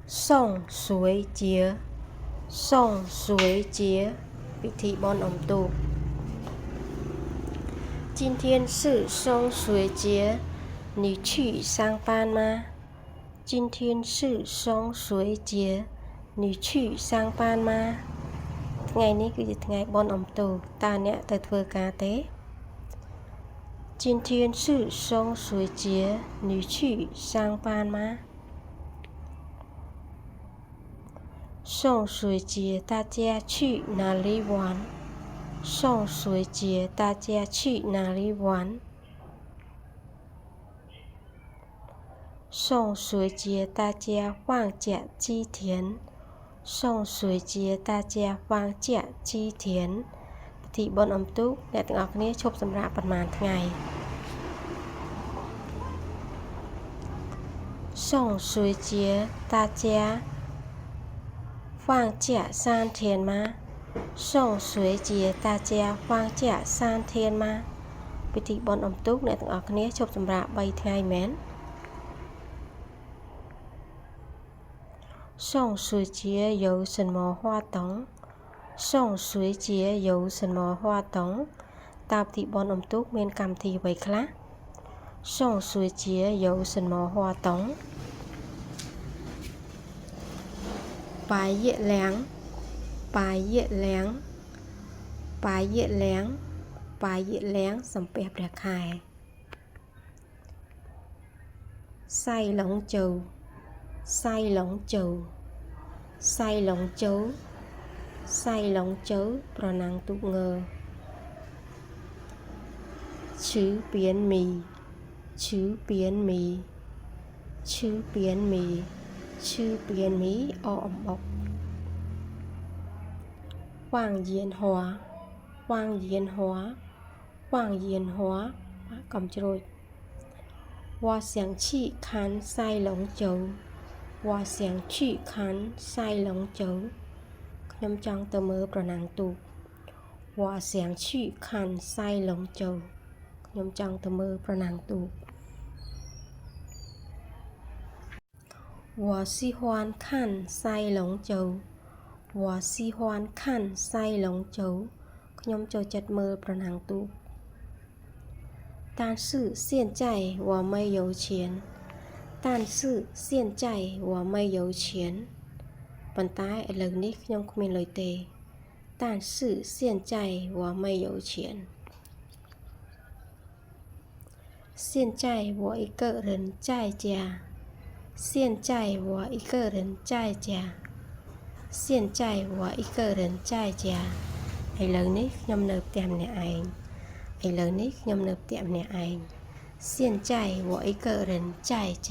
送水节，送水节，พิธีបុណ្យអុំទូក今天是送水节，你去上班吗？今天是送水节，你去上班吗？ថ្ងៃនេះគឺជាថ្ងៃបុណ្យអុំទូកតើអ្នកទៅធ្វើការទេ今天是送水节，你去上班吗？送水节，大家去哪里玩？送水节，大家去哪里玩？送水节，大家放假几天？送水节，大家放假几天？ពិធីបុណ្យអុំទូកអ្នកទាំងអស់គ្នាឈប់សម្រាកប៉ុន្មានថ្ងៃ送水节，大家放假3天吗？送水节，大家放假3天吗？ពិធីបុណ្យអុំទូកអ្នកទាំងអស់គ្នាឈប់សម្រាក3ថ្ងៃមែន送水节有什么活动？送水节有什么活动？តើពិធីបុណ្យអុំទូកមានកម្មវិធីអ្វីខ្លះ送水节有什么活动？拜月亮，拜月亮，拜月亮，拜月亮សំពះព្រះខែសៃឡុងជូសៃឡុងជូសៃឡុងជូសៃឡុងជូប្រណាំងទូកងើឈឺពៀនមីឈឺពៀនមីឈឺពៀនមីឈឺពៀនមីអអំអុកវ៉ាងយានហួរវ៉ាងយានហួរវ៉ាងយានហួរកំជ្រួច我想去看赛龙舟我想去看赛龙舟ខ្ញុំចង់ទៅមើលប្រណាំងទូក我想去看赛龙舟ខ្ញុំចង់ទៅមើលប្រណាំងទូក我喜欢看赛龙舟我喜欢看赛龙舟ខ្ញុំចូលចិត្តមើលប្រណាំងទូក但是现在我没有钱但是现在我没有钱ប៉ុន្តែឥឡូវនេះខ្ញុំគ្មានលុយទេ但是现在我没有钱现在我一个人在家现在我一个人在家现在我一个人在家ឥឡូវនេះខ្ញុំនៅផ្ទះម្នាក់ឯងឥឡូវនេះខ្ញុំនៅផ្ទះម្នាក់ឯង现在我一个人在家